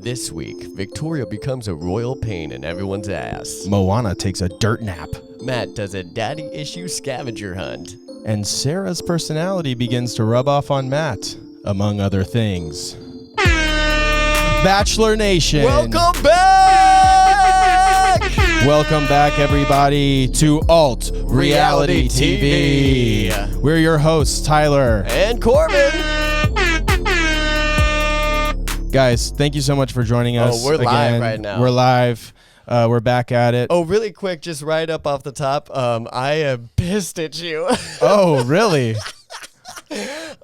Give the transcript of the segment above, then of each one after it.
This week, Victoria becomes a royal pain in everyone's ass. Moana takes a dirt nap. Matt does a daddy issue scavenger hunt. And Sarah's personality begins to rub off on Matt, among other things. Bachelor Nation. Welcome back! Welcome back, everybody, to Alt Reality TV. We're your hosts, Tyler and Corbin. Guys, thank you so much for joining us. Oh, we're again. live right now. We're live. We're back at it. Oh, really quick, just right up off the top, I am pissed at you. Oh, really?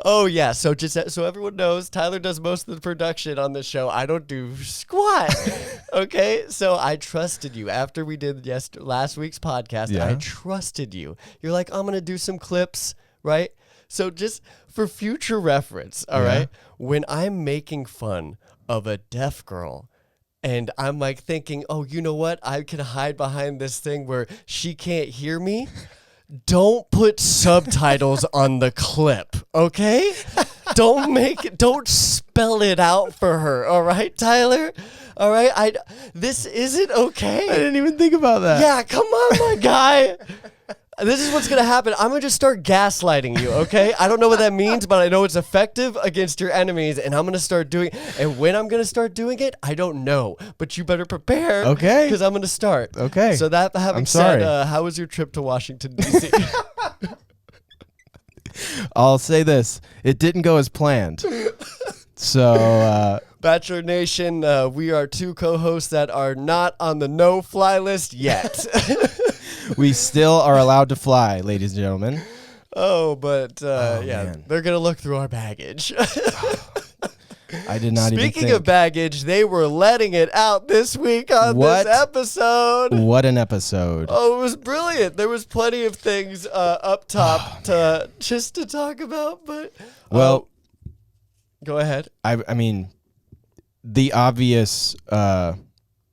Oh, yeah. So just so everyone knows, Tyler does most of the production on the show. I don't do squat. Okay? So I trusted you. After we did last week's podcast, I trusted you. You're like, I'm going to do some clips, right? So just for future reference, all right? When I'm making fun of a deaf girl, and I'm like thinking, oh, you know what? I can hide behind this thing where she can't hear me. Don't put subtitles on the clip, okay? Don't spell it out for her, all right, Tyler? All right? This isn't okay. I didn't even think about that. Yeah, come on, my guy. This is what's going to happen. I'm going to just start gaslighting you, okay? I don't know what that means, but I know it's effective against your enemies, and I'm going to start doing it. And when I'm going to start doing it, I don't know. But you better prepare. Okay. Because I'm going to start. Okay. So that having said, how was your trip to Washington, D.C.? I'll say this. It didn't go as planned. So... Bachelor Nation, we are two co-hosts that are not on the no-fly list yet. We still are allowed to fly, ladies and gentlemen. Oh, but man. they're going to look through our baggage. I did not even think. Speaking of baggage, they were letting it out this week on this episode. What an episode. Oh, it was brilliant. There was plenty of things up top to talk about, but... Well... Go ahead. I mean, the obvious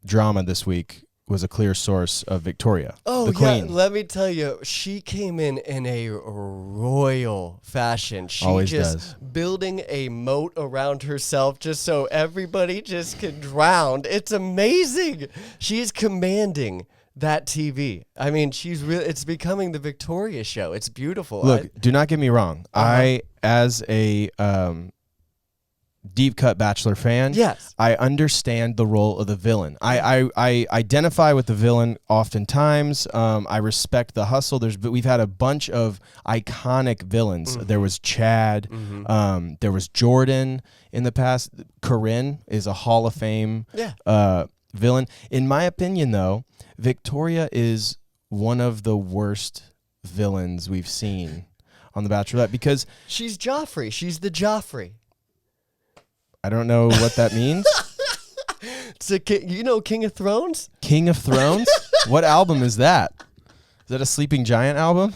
drama this week was a clear source of Victoria, the queen. Yeah, let me tell you, she came in a royal fashion. She Always just does. Building a moat around herself just so everybody just can drown. It's amazing. She's commanding that TV. I mean, it's becoming the Victoria show. It's beautiful. Look, do not get me wrong. I, as a deep cut Bachelor fan, yes, I understand the role of the villain. I identify with the villain oftentimes. I respect the hustle. We've had a bunch of iconic villains. There was Chad. There was Jordan in the past. Corinne is a Hall of Fame villain. In my opinion, though, Victoria is one of the worst villains we've seen on The Bachelorette because she's Joffrey. She's the Joffrey. I don't know what that means. You know King of Thrones? King of Thrones? What album is that? Is that a Sleeping Giant album?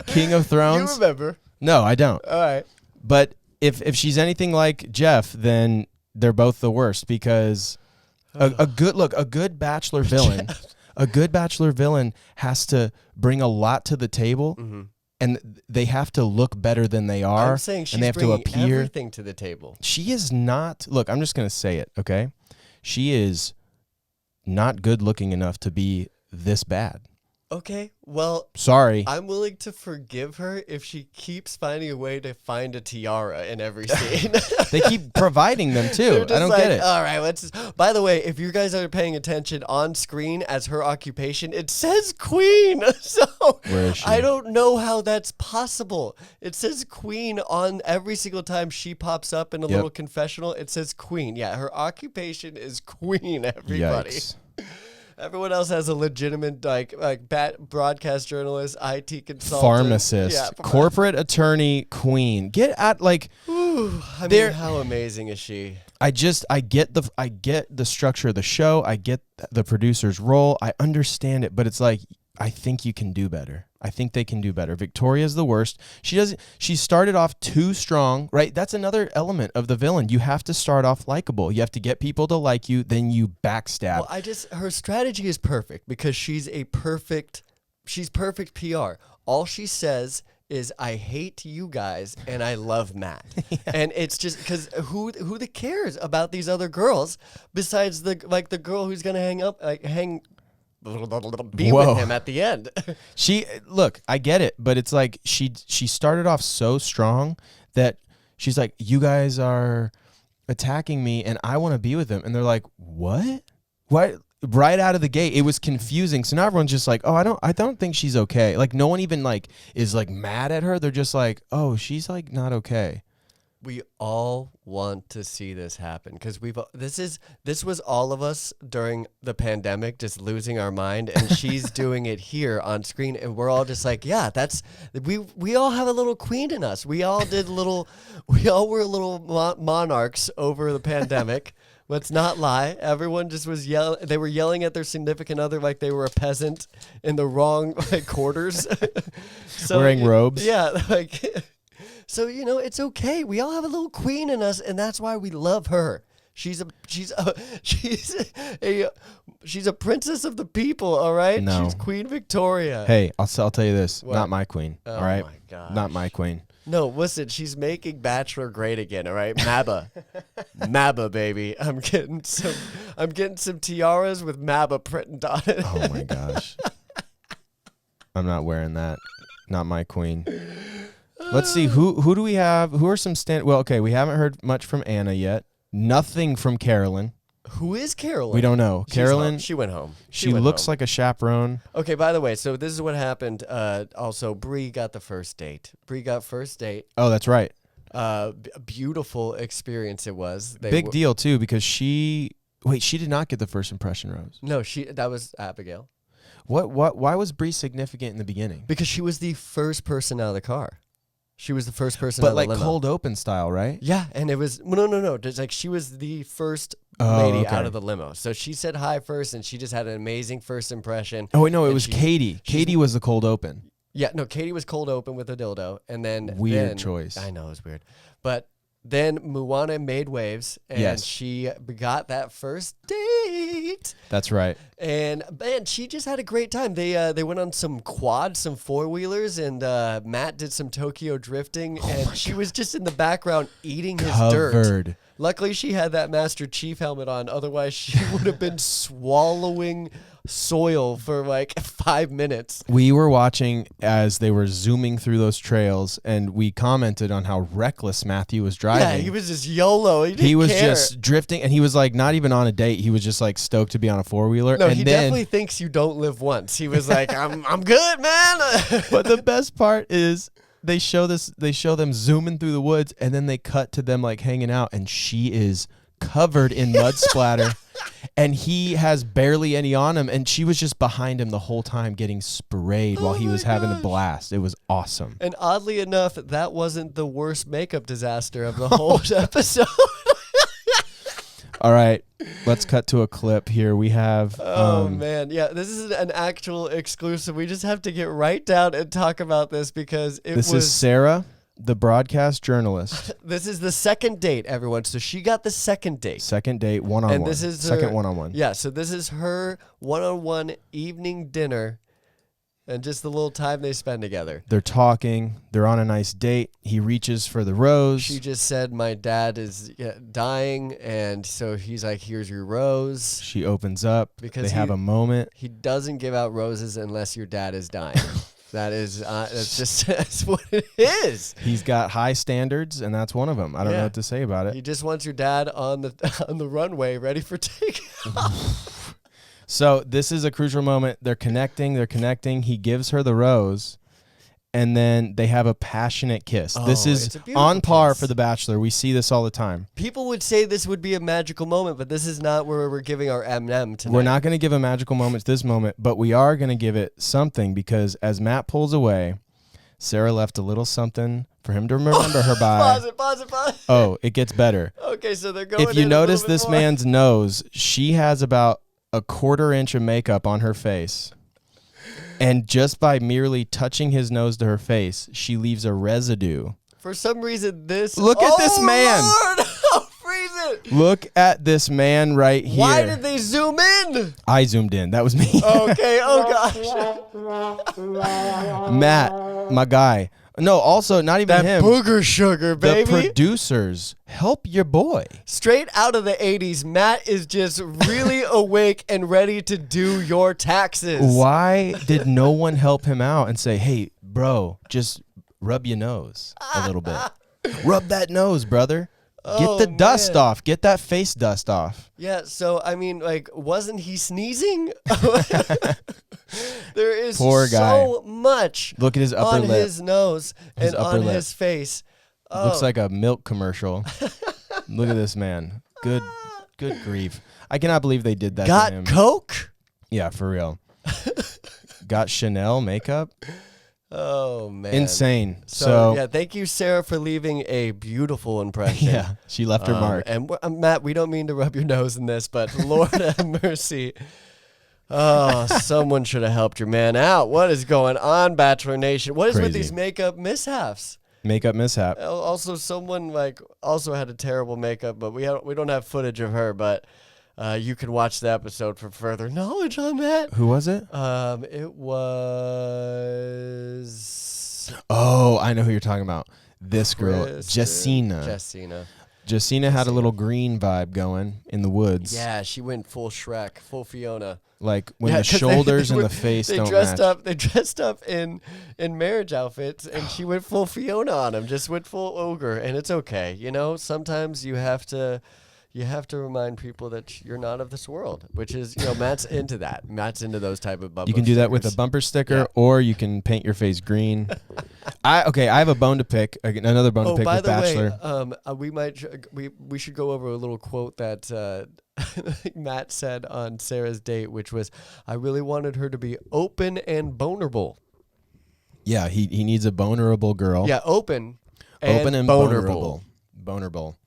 King of Thrones? You remember. No, I don't. All right. But if she's anything like Jeff, then they're both the worst because a good Bachelor villain, a good Bachelor villain has to bring a lot to the table. And they have to look better than they are. I'm saying she's and they have bringing to appear. Everything to the table. She is not. Look, I'm just going to say it, okay? She is not good looking enough to be this bad. Okay, well, sorry. I'm willing to forgive her if she keeps finding a way to find a tiara in every scene. They keep providing them too. I don't get it. All right, let's just, by the way, if you guys are paying attention on screen as her occupation, it says queen. So where is she? I don't know how that's possible. It says queen on every single time she pops up in a little confessional. It says queen. Yeah, her occupation is queen, everybody. Yikes. Everyone else has a legitimate broadcast journalist, IT consultant, pharmacist, corporate attorney, queen. Get at I mean, how amazing is she? I get the structure of the show. I get the producer's role. I understand it, but it's like I think you can do better. I think they can do better. Victoria's the worst. She started off too strong, right? That's another element of the villain. You have to start off likable. You have to get people to like you, then you backstab. Well, her strategy is perfect because she's perfect PR. All she says is I hate you guys and I love Matt. And it's just because who the cares about these other girls besides the girl who's gonna be with him at the end. Look, I get it, but it's like she started off so strong that she's like, you guys are attacking me and I want to be with them. And they're like, what? Right out of the gate, it was confusing. So now everyone's just like, oh, I don't think she's okay. Like no one even like is like mad at her. They're just like, oh, she's like not okay. We all want to see this happen because this was all of us during the pandemic just losing our mind, and she's doing it here on screen, and we're all just like, yeah, we all have a little queen in us. We all were little monarchs over the pandemic. Let's not lie. Everyone just was yelling. They were yelling at their significant other like they were a peasant in the wrong quarters. Wearing robes. Yeah, like. So, it's okay. We all have a little queen in us, and that's why we love her. She's a princess of the people, all right? No. She's Queen Victoria. Hey, I'll tell you this. What? Not my queen, all right? My gosh. Not my queen. No, listen, she's making Bachelor great again, all right? Mabba. Mabba, baby. I'm getting some tiaras with Mabba printed on it. Oh, my gosh. I'm not wearing that. Not my queen. Let's see, who do we have? Who are some well, okay, we haven't heard much from Anna yet. Nothing from Carolyn. Who is Carolyn? We don't know. Carolyn, she went home. She looks like a chaperone. Okay, by the way, so this is what happened. Also, Bree got the first date. Oh, that's right. A beautiful experience it was. Big deal, too, because she did not get the first impression rose. No, that was Abigail. Why was Bree significant in the beginning? Because she was the first person out of the car. She was the first person out of the limo. But like cold open style, right? Yeah, and it was no. Just like she was the first lady out of the limo. So she said hi first, and she just had an amazing first impression. Oh wait, no, it was Katie. Katie was the cold open. Yeah, no, Katie was cold open with a dildo, and then weird choice. I know it was weird, but then Moana made waves, and she got that first date. That's right. And man, she just had a great time. They went on some quads, some four-wheelers, and Matt did some Tokyo drifting, and she was just in the background eating his dirt. Luckily, she had that Master Chief helmet on. Otherwise, she would have been swallowing soil for like 5 minutes. We were watching as they were zooming through those trails, and we commented on how reckless Matthew was driving. Yeah, he was just YOLO. He was just drifting, and he was like not even on a date. He was just like stoked to be on a four-wheeler. No, and he definitely thinks you don't live once. He was like, I'm good, man. But the best part is they show them zooming through the woods, and then they cut to them like hanging out, and she is covered in mud splatter. And he has barely any on him, and she was just behind him the whole time getting sprayed while he was having a blast. It was awesome. And oddly enough, that wasn't the worst makeup disaster of the whole episode. All right, let's cut to a clip here. We have... Oh, man. Yeah, this is an actual exclusive. We just have to get right down and talk about this because This is Sarah, the broadcast journalist. This is the second date, everyone. So she got the second date. Second date, one-on-one. And this is second one-on-one. Yeah, so this is her one-on-one evening dinner and just the little time they spend together. They're talking. They're on a nice date. He reaches for the rose. She just said, my dad is dying, and so he's like, here's your rose. She opens up. Because they have a moment. He doesn't give out roses unless your dad is dying. That's what it is. He's got high standards, and that's one of them. I don't know what to say about it. He just wants your dad on the runway, ready for takeoff. So this is a crucial moment. They're connecting. He gives her the rose, and then they have a passionate kiss. This is on par for The Bachelor. We see this all the time. People would say this would be a magical moment, but this is not where we're giving our M&M tonight. We're not going to give a magical moment to this moment, but we are going to give it something because as Matt pulls away, Sarah left a little something for him to remember her by. Pause it. Oh, it gets better. Okay, so they're going. If you notice this man's nose, she has about a 1/4 inch of makeup on her face. And just by merely touching his nose to her face, she leaves a residue. For some reason, Look at this man. Lord! Freeze it. Look at this man right here. Why did they zoom in? I zoomed in. That was me. Okay. Oh, gosh. Matt, my guy, No, also not even That him. booger sugar, baby. The producers, help your boy. Straight out of the 80s, Matt is just really awake and ready to do your taxes. Why did no one help him out and say, hey, bro, just rub your nose a little bit. Rub that nose, brother. Get the dust off. Get that face dust off. Yeah, so, I mean, like, wasn't he sneezing? There is Poor guy. so much Look at his upper on lip. his nose His and upper on lip. his face. Oh. Looks like a milk commercial. Look at this man. Good grief. I cannot believe they did that to him. Got Coke? Yeah, for real. Got Chanel makeup? Oh, man. Insane. So, yeah, thank you, Sarah, for leaving a beautiful impression. Yeah, she left her mark. And Matt, we don't mean to rub your nose in this, but Lord have mercy. Oh, someone should have helped your man out. What is going on, Bachelor Nation? What is with Crazy. these makeup mishaps? Makeup mishap. Also, someone also had a terrible makeup, but we don't have footage of her. But you can watch the episode for further knowledge on that. Who was it? It was. Oh, I know who you're talking about. This girl, Kristen- Jessina. Jessina. Jessina had a little green vibe going in the woods. Yeah, she went full Shrek, full Fiona. Like when Yeah, the 'cause shoulders they and were- the face They don't dressed match. up. They dressed up in marriage outfits, and she went full Fiona on him. Just went full ogre, and it's okay. You know, sometimes you have to remind people that you're not of this world. Which is, Matt's into that. Matt's into those type of bumper. You can do that with a stickers. bumper sticker, Yeah. or you can paint your face green. I have a bone to pick. Another bone to pick by with the Bachelor. way, we should go over a little quote that Matt said on Sarah's date, which was, "I really wanted her to be open and vulnerable." Yeah, he needs a vulnerable girl. Yeah, open and vulnerable. Vulnerable.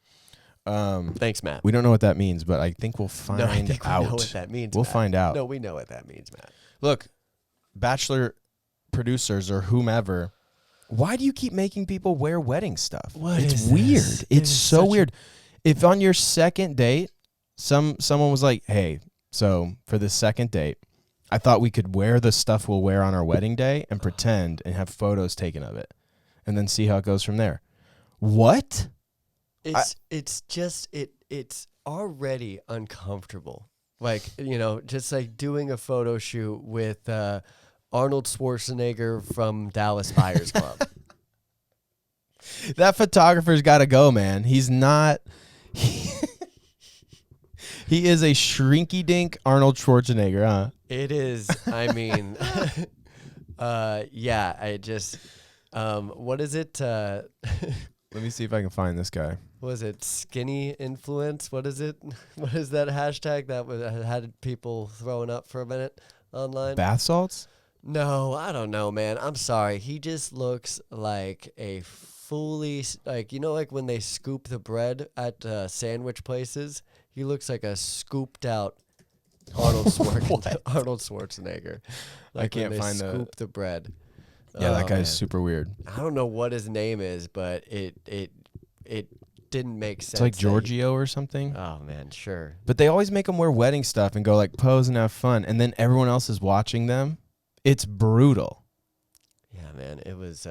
Thanks, Matt. We don't know what that means, but I think we'll find No, I think out. we know what that means. We'll Matt. find out. No, we know what that means, Matt. Look, Bachelor producers or whomever, why do you keep making people wear wedding stuff? What it's is weird. this? It It's is so such a- weird. If on your second date, someone was like, "Hey, so for the second date, I thought we could wear the stuff we'll wear on our wedding day and pretend and have photos taken of it, and then see how it goes from there." What? It's already uncomfortable. Like, just like doing a photo shoot with Arnold Schwarzenegger from Dallas Buyers Club. That photographer's got to go, man. He's not. He is a shrinky dink Arnold Schwarzenegger, huh? It is. I mean, yeah. I just. What is it? Let me see if I can find this guy. Was it skinny influence? What is it? What is that hashtag that had people throwing up for a minute online? Bath salts? No, I don't know, man. I'm sorry. He just looks like a fully, like when they scoop the bread at sandwich places. He looks like a scooped out Arnold Schwarzenegger. Like can't when they find scoop the bread. Yeah, that Oh, guy's man. super weird. I don't know what his name is, but it didn't make sense. It's like that he- Giorgio or something. Oh man, sure. But they always make them wear wedding stuff and go like pose and have fun, and then everyone else is watching them. It's brutal. Yeah, man. It was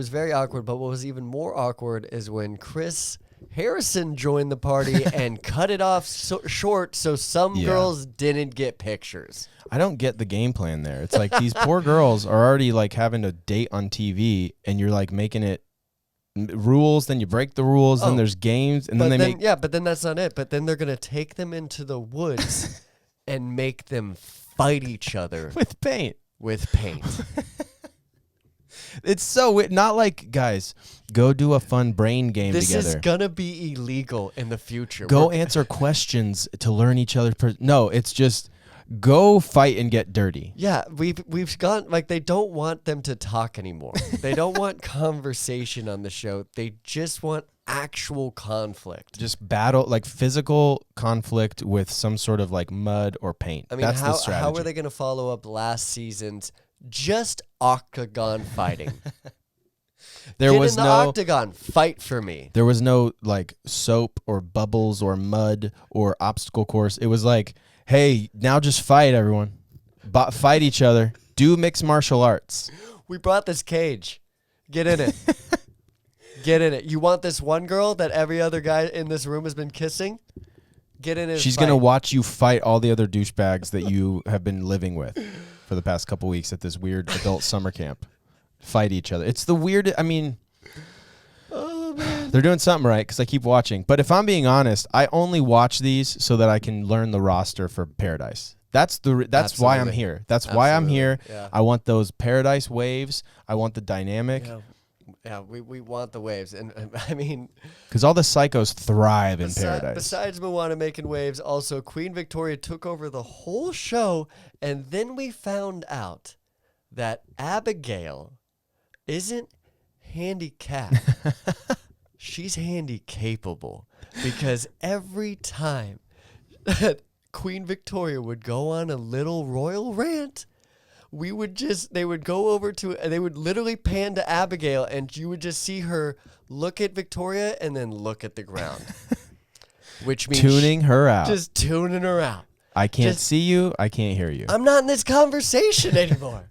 very awkward. But what was even more awkward is when Chris Harrison joined the party and cut it off short so some Yeah. girls didn't get pictures. I don't get the game plan there. It's like these poor girls are already like having a date on TV, and you're like making it rules. Then you break the rules. Oh. Then there's games, and But then they make. yeah, but then that's not it. But then they're gonna take them into the woods and make them fight each other with paint. with paint. It's so weird. Not like, guys, go do a fun brain game This together. is gonna be illegal in the future. Go We're- answer questions to learn each other's. No, it's just go fight and get dirty. Yeah, we've gone like they don't want them to talk anymore. They don't want conversation on the show. They just want actual conflict. Just battle, like physical conflict with some sort of like mud or paint. I mean, That's the strategy. how are they going to follow up last season's just octagon fighting? There Get was in the no octagon, fight for me. There was no like soap or bubbles or mud or obstacle course. It was like, hey, now just fight, everyone. Fight each other. Do mixed martial arts. We brought this cage. Get in it. Get in it. You want this one girl that every other guy in this room has been kissing? Get in it. She's going to watch you fight all the other douchebags that you have been living with for the past couple weeks at this weird adult summer camp. Fight each other. It's the weird. I mean, Oh, man. they're doing something right because I keep watching. But if I'm being honest, I only watch these so that I can learn the roster for Paradise. That's why I'm here. That's why I'm here. Yeah. I want those Paradise waves. I want the dynamic. Yeah, we want the waves. And I mean, Because all the psychos thrive in Paradise. Besides Moana making waves, also Queen Victoria took over the whole show. And then we found out that Abigail isn't handicapped. She's handy capable. Because every time that Queen Victoria would go on a little royal rant, they would go over to, they would literally pan to Abigail, and you would just see her look at Victoria and then look at the ground. Which means Tuning her out. just tuning her out. I can't see you. I can't hear you. I'm not in this conversation anymore.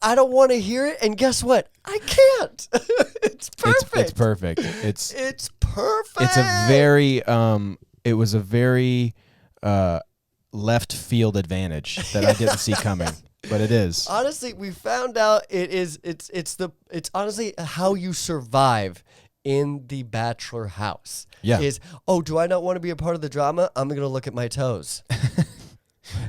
I don't want to hear it, and guess what? I can't. It's perfect. It's perfect. It's perfect. It's a very it was a very left field advantage that I didn't see coming, but it is. Honestly, we found out it's honestly how you survive in the bachelor house. Yeah. Do I not want to be a part of the drama? I'm going to look at my toes.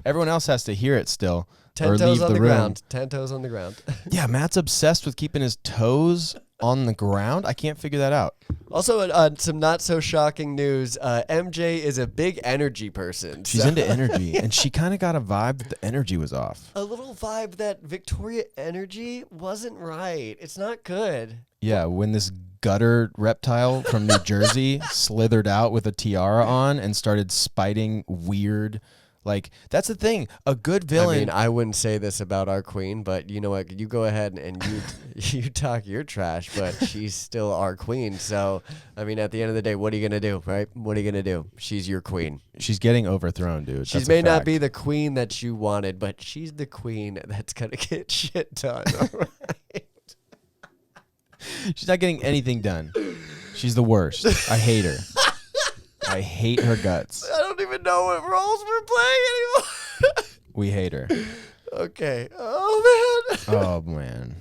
Everyone else has to hear it still. 10 or toes leave on the room. ground. 10 toes on the ground. Yeah, Matt's obsessed with keeping his toes on the ground. I can't figure that out. Also, some not so shocking news. MJ is a big energy person. She's into energy, and she kind of got a vibe that the energy was off. A little vibe that Victoria energy wasn't right. It's not good. Yeah, when this gutter reptile from New Jersey slithered out with a tiara on and started spiting weird. Like, that's the thing. A good villain. I mean, I wouldn't say this about our queen, but you know what? You go ahead and you talk your trash, but she's still our queen. So, I mean, at the end of the day, what are you going to do, right? What are you going to do? She's your queen. She's getting overthrown, dude. She That's may a not fact. be the queen that you wanted, but she's the queen that's going to get shit done. All right? She's not getting anything done. She's the worst. I hate her. I hate her guts. I don't even know what roles we're playing anymore. We hate her. Okay. Oh, man. Oh, man.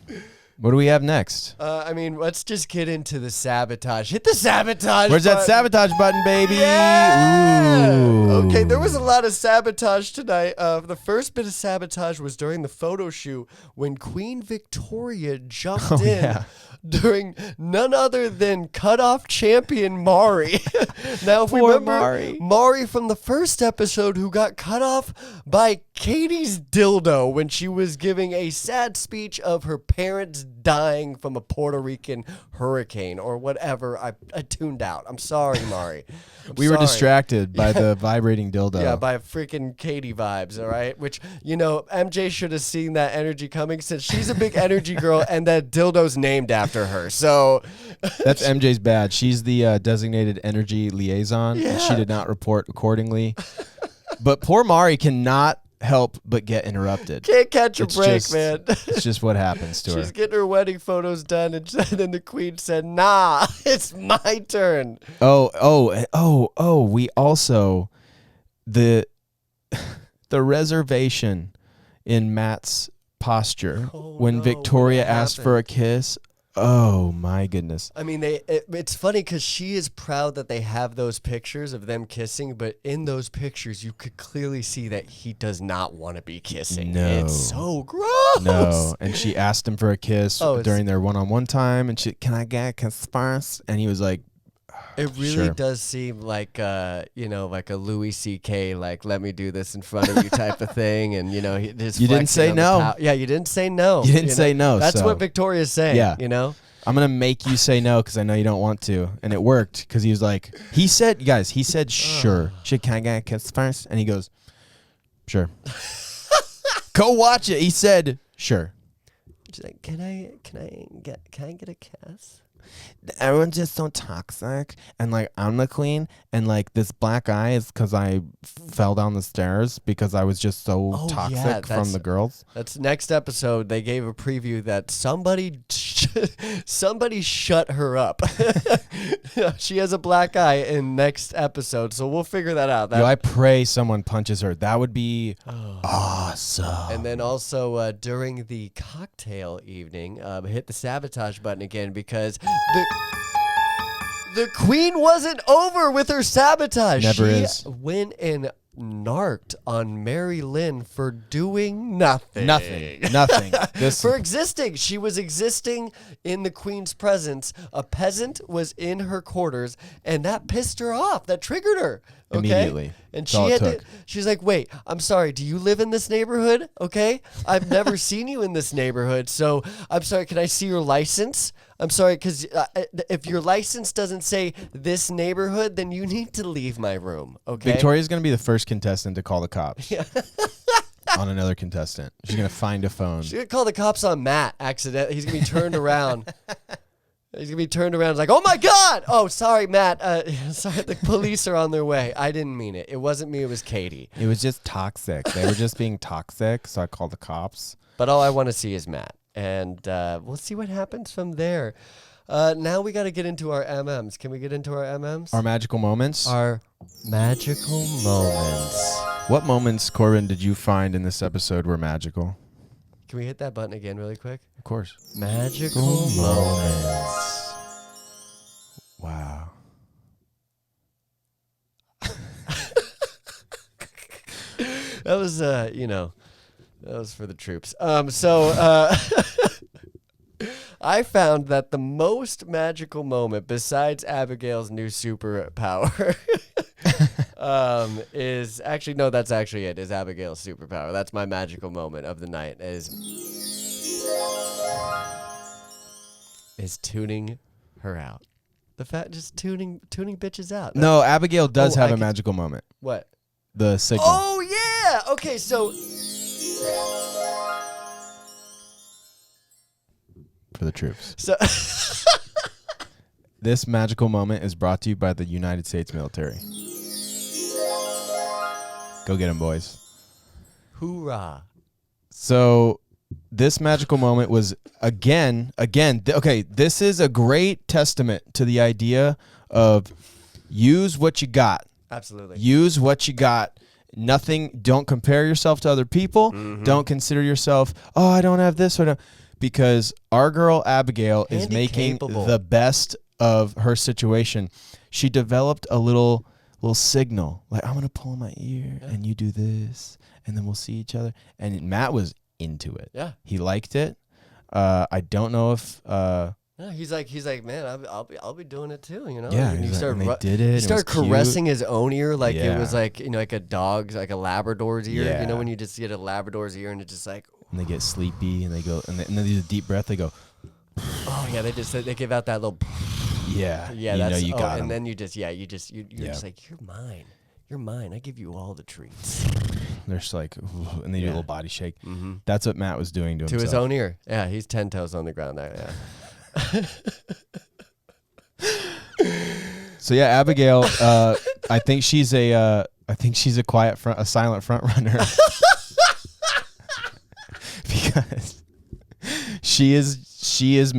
What do we have next? I mean, let's just get into the sabotage. Hit the sabotage Where's that button. sabotage button, baby? Yeah! Ooh. Okay, there was a lot of sabotage tonight. The first bit of sabotage was during the photo shoot when Queen Victoria jumped in yeah. during none other than cutoff champion Mari. Now, if we Poor remember Mari from the first episode who got cut off by Katie's dildo when she was giving a sad speech of her parents dying from a Puerto Rican hurricane or whatever. I tuned out. I'm sorry, Mari. We were distracted by the vibrating dildo. Yeah, by freaking Katie vibes, all right? Which, you know, MJ should have seen that energy coming since she's a big energy girl and that dildo's named after her. So That's MJ's bad. She's the designated energy liaison, and she Yeah. did not report accordingly. But poor Mari cannot help but get interrupted. can't catch a It's break, just- man. It's just what happens to She's her. getting her wedding photos done, and then the queen said, "Nah, it's my turn." We also the reservation in Matt's posture when no, Victoria what asked for a kiss. Oh my goodness. I mean, it's funny because she is proud that they have those pictures of them kissing, but in those pictures, you could clearly see that he does not want to be kissing. No. It's so gross. No, and she asked him for a kiss Oh, it's- during their one-on-one time, and can I get a kiss first? And he was like, It really Sure. does seem like, like a Louis C.K., like, let me do this in front of you type of thing. And, you know, his You didn't flexing say on the no. Yeah, you didn't say no. You didn't know? say no, That's so- what Victoria's saying, Yeah. you know? I'm going to make you say no because I know you don't want to. And it worked because he was like, he said, sure. Can I get a kiss first? And he goes, sure. Go watch it. He said, sure. She's like, can I get a kiss? everyone's just so toxic, and like I'm the queen, and like this black eye is because I fell down the stairs because I was just so toxic from the girls. That's next episode. They gave a preview that somebody shut her up. She has a black eye in next episode, so we'll figure that out. Yo, I pray someone punches her. That would be awesome. And then also during the cocktail evening, hit the sabotage button again because the queen wasn't over with her sabotage. Never she is. Went and narked on Mary Lynn for doing nothing. Nothing. For existing. She was existing in the queen's presence. A peasant was in her quarters, and that pissed her off. That triggered her. Okay? Immediately. And she's like, wait, I'm sorry. Do you live in this neighborhood? Okay. I've never seen you in this neighborhood. So I'm sorry. Can I see your license? I'm sorry. Because if your license doesn't say this neighborhood, then you need to leave my room. Okay. Victoria's going to be the first contestant to call the cops. On another contestant. She's going to find a phone. She's going to call the cops on Matt accidentally. He's going to be turned around. He's going to be turned around like, oh, my God. Oh, sorry, Matt. Sorry, the police are on their way. I didn't mean it. It wasn't me. It was Katie. It was just toxic. They were just being toxic, so I called the cops. But all I want to see is Matt. And we'll see what happens from there. Now we got to get into our MMs. Can we get into our MMs? Our magical moments? Our magical moments. What moments, Corbin, did you find in this episode were magical? Can we hit that button again really quick? Of course. Magical moments. Wow. That was, that was for the troops. I found that the most magical moment, besides Abigail's new superpower, is actually, no, that's actually it, is Abigail's superpower. That's my magical moment of the night, is tuning her out. The fact, just tuning bitches out. No, Abigail does have a magical moment. What? The signal. Oh, yeah! Okay, so... For the troops. So this magical moment is brought to you by the United States military. Go get them, boys. Hoorah. So this magical moment was okay, this is a great testament to the idea of use what you got. Absolutely. Use what you got. Nothing, don't compare yourself to other people. Mm-hmm. Don't consider yourself, oh, I don't have this or no. Because our girl Abigail is making the best of her situation. She developed a little signal, like, I'm gonna pull my ear and you do this, and then we'll see each other. And Matt was into it. Yeah, he liked it. I don't know if. Yeah, he's like, man, I'll be doing it too, you know. Yeah, and they did it. He started caressing his own ear, like Yeah. it was like like a dog's, like a Labrador's ear. Yeah. You know, when you just get a Labrador's ear and it's just like. And they get sleepy and they go and then they do a deep breath. They go. Oh yeah, they give out that little. Yeah, yeah, that's you got 'em. and then you're just like, you're mine. I give you all the treats. They're just like, ooh, and they do a little body shake. Mm-hmm. That's what Matt was doing to himself. His own ear. Yeah, he's 10 toes on the ground there. Yeah. So yeah, Abigail. I think she's a silent front runner. Because she's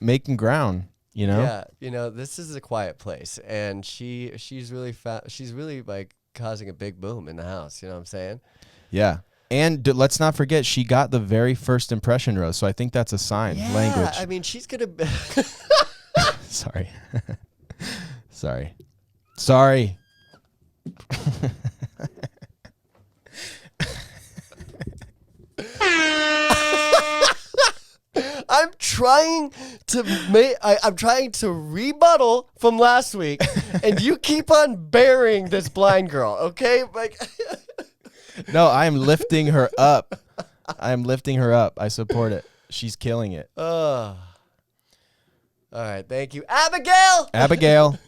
making ground, you know? Yeah, this is a quiet place, and she's really like causing a big boom in the house, you know what I'm saying? Yeah. And let's not forget, she got the very first impression rose, so I think that's a sign. Yeah, Language. I mean, she's gonna Sorry. Sorry. I'm trying to rebuttal from last week, and you keep on burying this blind girl, okay? Like, no, I am lifting her up. I support it. She's killing it. All right, thank you, Abigail. Abigail.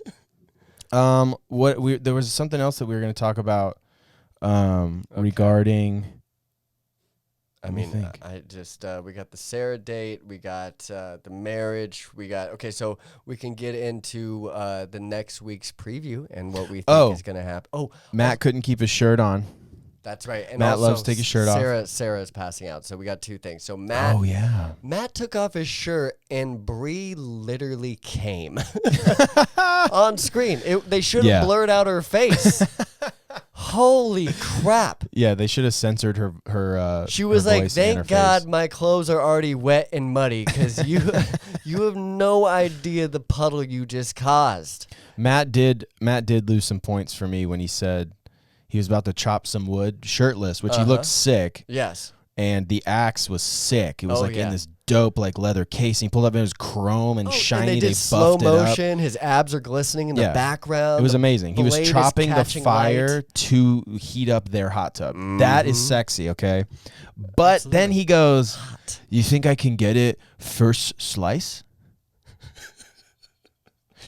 There was something else that we were going to talk about regarding. I mean, I just we got the Sarah date, we got the marriage, we got so we can get into the next week's preview and what we think is gonna happen. Matt couldn't keep his shirt on. That's right. And Matt also, loves to take his shirt off. Sarah's passing out, so we got two things. So Matt, Matt took off his shirt, and Bree literally came on screen. They should have blurred out her face. Holy crap! Yeah, they should have censored her. She was like, "Thank God my clothes are already wet and muddy, because you have no idea the puddle you just caused." Matt did lose some points for me when he said he was about to chop some wood shirtless, which he looked sick. Yes. And the axe was sick. It was in this dope leather casing. He pulled up and it was chrome and shiny. And they did slow motion. His abs are glistening in the background. It was amazing. He was chopping the fire to heat up their hot tub. That is sexy, okay? But then he goes, "You think I can get it first slice?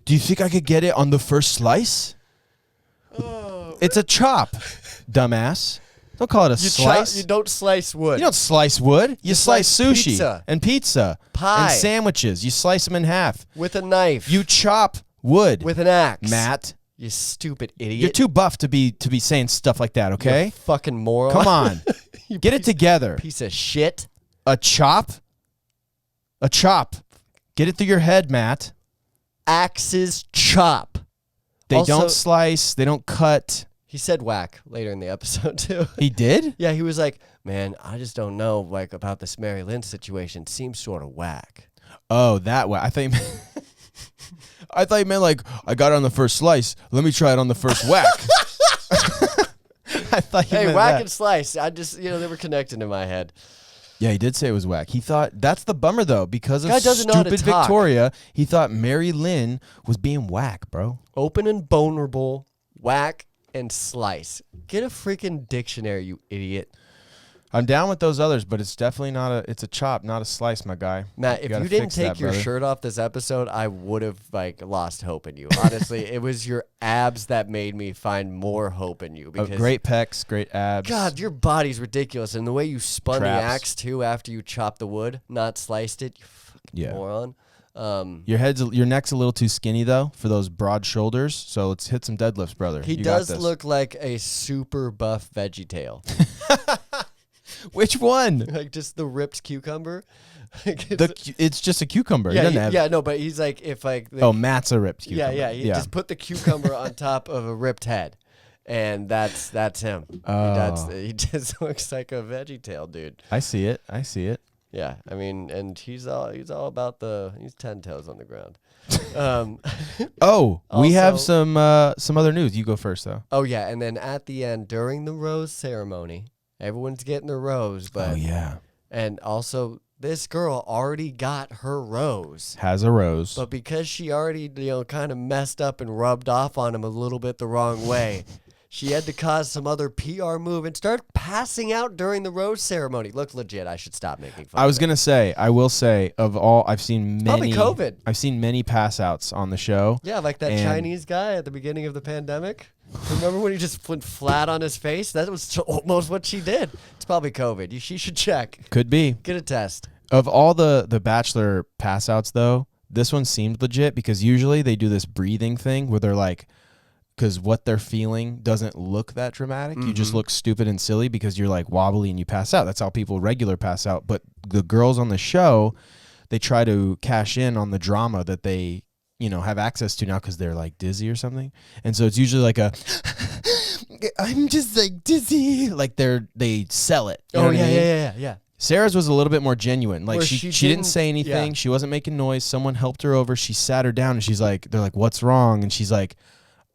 Do you think I could get it on the first slice? It's a chop, dumbass. Don't call it a slice. You don't slice wood. You don't slice wood. You slice sushi pizza. and pizza. Pie. And sandwiches. You slice them in half. With a knife. You chop wood. With an axe. Matt. You stupid idiot. You're too buff to be saying stuff like that, okay? You fucking moron. Come on. Get it together. Piece of shit. A chop? A chop. Get it through your head, Matt. Axes chop. They don't slice. They don't cut. He said whack later in the episode, too. He did? Yeah, he was like, "Man, I just don't know about this Mary Lynn situation. Seems sort of whack." Oh, that way. I thought you meant like, "I got it on the first slice. Let me try it on the first whack." I thought you meant whack that. and slice. I just, they were connected in my head. Yeah, he did say it was whack. He thought, that's the bummer, though, because of Guy doesn't know how to stupid talk. Victoria, he thought Mary Lynn was being whack, bro. Open and vulnerable, whack and slice. Get a freaking dictionary, you idiot. I'm down with those others, but it's definitely it's a chop, not a slice, my guy. Matt, if you didn't take your shirt off this episode, I would have lost hope in you. Honestly, it was your abs that made me find more hope in you. Because great pecs, great abs. God, your body's ridiculous, and the way you spun Traps. the axe too after you chopped the wood, not sliced it, you fucking moron. Your neck's a little too skinny though for those broad shoulders. So let's hit some deadlifts, brother. He does look like a super buff VeggieTale. Which one? Like just the ripped cucumber. It's just a cucumber. But he's like Matt's a ripped cucumber. He just put the cucumber on top of a ripped head, and that's him. He just looks like a VeggieTale dude. I see it. Yeah, I mean, and he's all about he's 10 toes on the ground. We have some other news. You go first though. Oh yeah, and then at the end during the rose ceremony, everyone's getting their rose, but and also this girl already got her rose. Has a rose. But because she already, kind of messed up and rubbed off on him a little bit the wrong way, she had to cause some other PR move and start passing out during the rose ceremony. Look legit. I should stop making fun. I will say, of all, I've seen many. Probably COVID. I've seen many pass outs on the show. Yeah, like that Chinese guy at the beginning of the pandemic. Remember when he just went flat on his face? That was almost what she did. It's probably COVID. She should check. Could be. Get a test. Of all the Bachelor pass outs, though, this one seemed legit because usually they do this breathing thing where they're like, because what they're feeling doesn't look that dramatic. You just look stupid and silly because you're like wobbly and you pass out. That's how people regular pass out. But the girls on the show, they try to cash in on the drama that they, have access to now because they're like dizzy or something. And so it's usually like I'm just like dizzy. Like they sell it. You know what I mean? Yeah. Sarah's was a little bit more genuine. Like she didn't say anything. Yeah. She wasn't making noise. Someone helped her over. She sat her down and they're like, "What's wrong?" And she's like,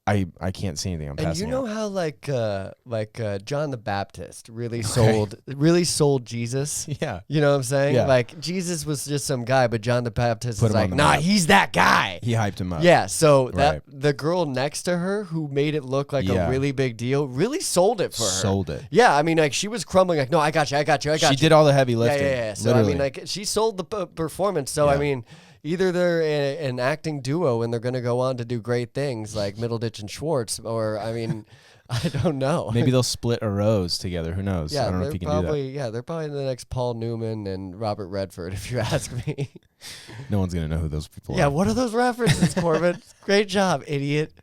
I can't see anything. I'm passing out. And how John the Baptist really sold Jesus. Yeah. You know what I'm saying? Yeah. Like Jesus was just some guy, but John the Baptist Put was him like, on the nah, map. he's that guy. He hyped him up. Yeah. So Right. the girl next to her who made it look like a really big deal really sold it for her. Sold it. Yeah. I mean, like she was crumbling. Like, no, I got you. She did all the heavy lifting. Yeah. So literally. I mean, like she sold the performance. So I mean, either they're an acting duo and they're going to go on to do great things like Middleditch and Schwartz, or I mean, I don't know. Maybe they'll split a rose together. Who knows? Yeah, I don't know if you can do that. Yeah, they're probably the next Paul Newman and Robert Redford, if you ask me. No one's gonna know who those people are. Yeah, what are those references, Corbin? Great job, idiot.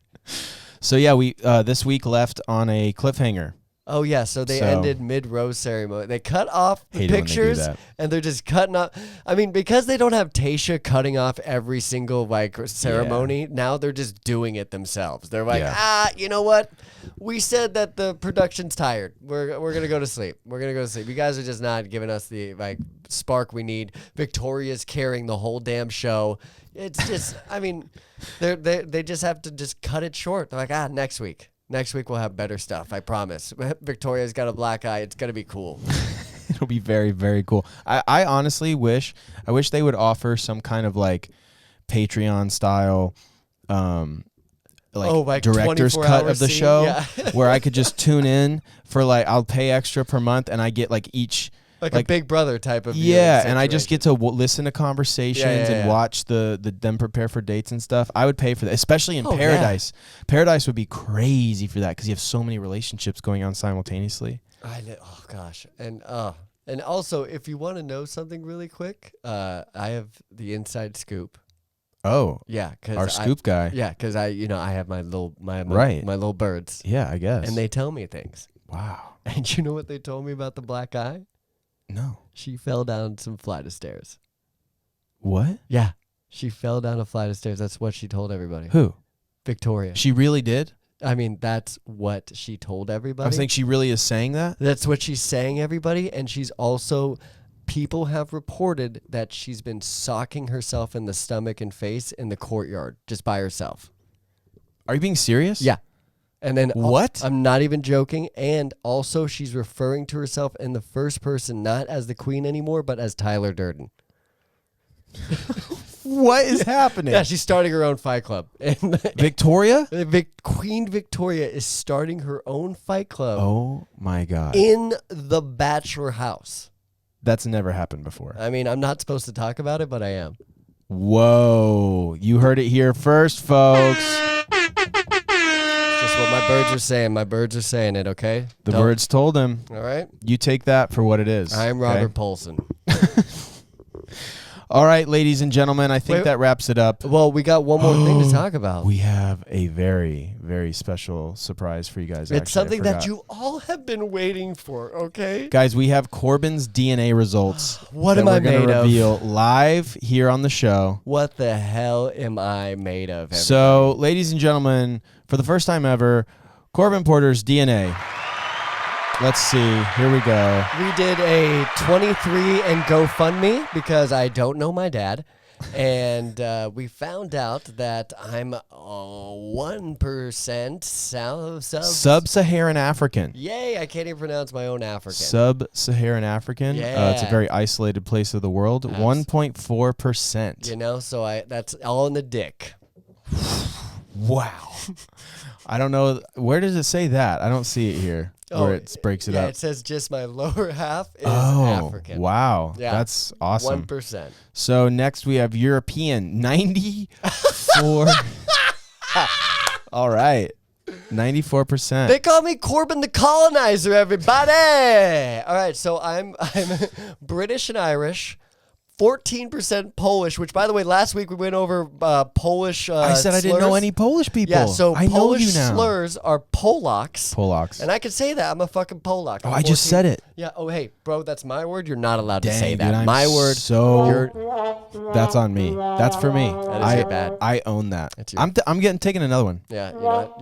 So yeah, we this week left on a cliffhanger. Oh, yeah, so they ended mid-rose ceremony. They cut off the pictures, and they're just cutting off. I mean, because they don't have Tayshia cutting off every single, like, ceremony, now they're just doing it themselves. They're like, you know what? We said that the production's tired. We're going to go to sleep. We're going to go to sleep. You guys are just not giving us the, like, spark we need. Victoria's carrying the whole damn show. It's just, I mean, they just have to just cut it short. They're like, next week. Next week we'll have better stuff, I promise. Victoria's got a black eye. It's going to be cool. It'll be very, very cool. I honestly wish they would offer some kind of like Patreon style like director's cut of the show where I could just tune in for like, I'll pay extra per month and I get like each like a Big Brother type of and I just get to listen to conversations and watch them prepare for dates and stuff. I would pay for that, especially in Paradise. Paradise would be crazy for that because you have so many relationships going on simultaneously. I know. Oh gosh, and also if you want to know something really quick, I have the inside scoop. Oh yeah, because our scoop guy. Yeah, because I have my little my little birds. Yeah, I guess. And they tell me things. Wow. And you know what they told me about the black eye? No. She fell down some flight of stairs. What? Yeah. She fell down a flight of stairs. That's what she told everybody. Who? Victoria. She really did? I mean, that's what she told everybody. I was thinking she really is saying that? That's what she's saying, everybody. And she's also, people have reported that she's been socking herself in the stomach and face in the courtyard just by herself. Are you being serious? Yeah. And then what? I'm not even joking. And also she's referring to herself in the first person, not as the queen anymore, but as Tyler Durden. What is happening? Yeah, she's starting her own fight club. Victoria? Queen Victoria is starting her own fight club. Oh my God. In the Bachelor house. That's never happened before. I mean, I'm not supposed to talk about it, but I am. Whoa. You heard it here first, folks. That's what my birds are saying. My birds are saying it, okay? The birds told him. All right. You take that for what it is. I'm Robert Polson. All right, ladies and gentlemen, I think that wraps it up. Well, we got one more thing to talk about. We have a very, very special surprise for you guys. It's something that you all have been waiting for, okay? Guys, we have Corbin's DNA results. What am I made of? We're going to reveal live here on the show. What the hell am I made of? Everybody? So, ladies and gentlemen, for the first time ever, Corbin Porter's DNA. Let's see. Here we go. We did a 23 and GoFundMe because I don't know my dad. And we found out that I'm 1% Sub-Saharan African. Yay, I can't even pronounce my own African. Sub-Saharan African. Yeah. It's a very isolated place of the world. 1.4%. You know, so that's all in the dick. Wow. I don't know. Where does it say that? I don't see it here. Where it breaks it up. It says just my lower half is African. Wow. Yeah. That's awesome. 1%. So next we have European. 94. All right. 94%. They call me Corbin the Colonizer, everybody. All right, so I'm British and Irish. 14% Polish, which, by the way, last week we went over Polish I said I didn't know any Polish people. Yeah, so I Polish know you now. slurs are Polacks. Polacks. And I can say that. I'm a fucking Polak. Oh, I just said it. Yeah. Oh, hey, bro, that's my word. You're not allowed to Dang, say that. Dude, my word. That's on me. That's for me. That is bad. I own that. I'm taking another one. Yeah, you know what?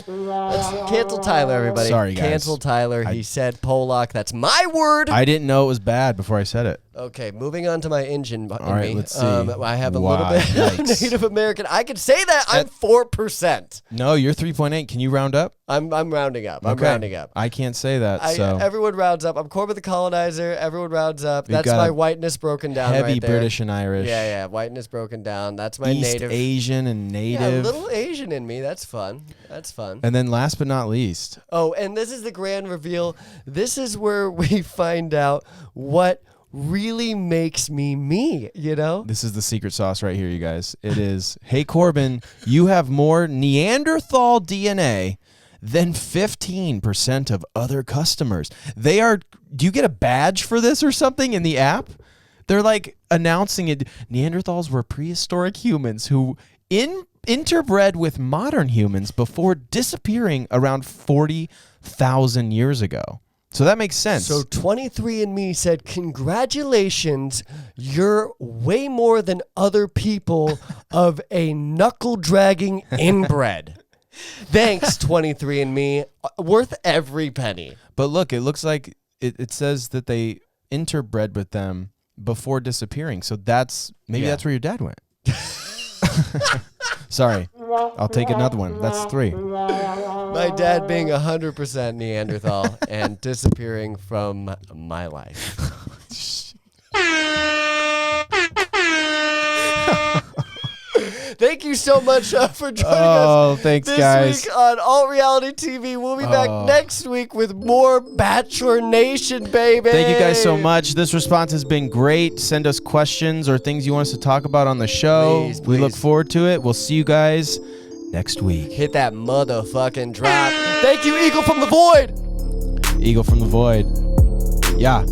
Let's cancel Tyler, everybody. Sorry, guys. Cancel Tyler. He said Polak. That's my word. I didn't know it was bad before I said it. Okay, moving on to my engine. All right, let's see. I have a little bit Native American. I can say that I'm 4%. No, you're 3.8. Can you round up? I'm rounding up. I'm Okay. rounding up. I can't say that. Everyone rounds up. I'm Corbin the Colonizer. Everyone rounds up. That's my whiteness broken down heavy right there. British and Irish. Yeah, whiteness broken down. That's my East native. Asian and native. Yeah, a little Asian in me. That's fun. That's fun. And then last but not least. Oh, and this is the grand reveal. This is where we find out what really makes me, you know? This is the secret sauce right here, you guys. It is, hey, Corbin, you have more Neanderthal DNA than 15% of other customers. Do you get a badge for this or something in the app? They're like announcing it. Neanderthals were prehistoric humans who interbred with modern humans before disappearing around 40,000 years ago. So that makes sense. So 23andMe said, congratulations, you're way more than other people of a knuckle-dragging inbred. Thanks, 23andMe. Worth every penny. But look, it looks like it says that they interbred with them before disappearing. So that's that's where your dad went. Sorry. I'll take another one. That's 3. My dad being 100% Neanderthal and disappearing from my life. Thank you so much for joining us thanks, this guys. week on Alt Reality TV. We'll be back next week with more Bachelor Nation, baby. Thank you guys so much. This response has been great. Send us questions or things you want us to talk about on the show. Please, We look please. forward to it. We'll see you guys next week. Hit that motherfucking drop. Thank you, Eagle from the Void. Eagle from the Void. Yeah.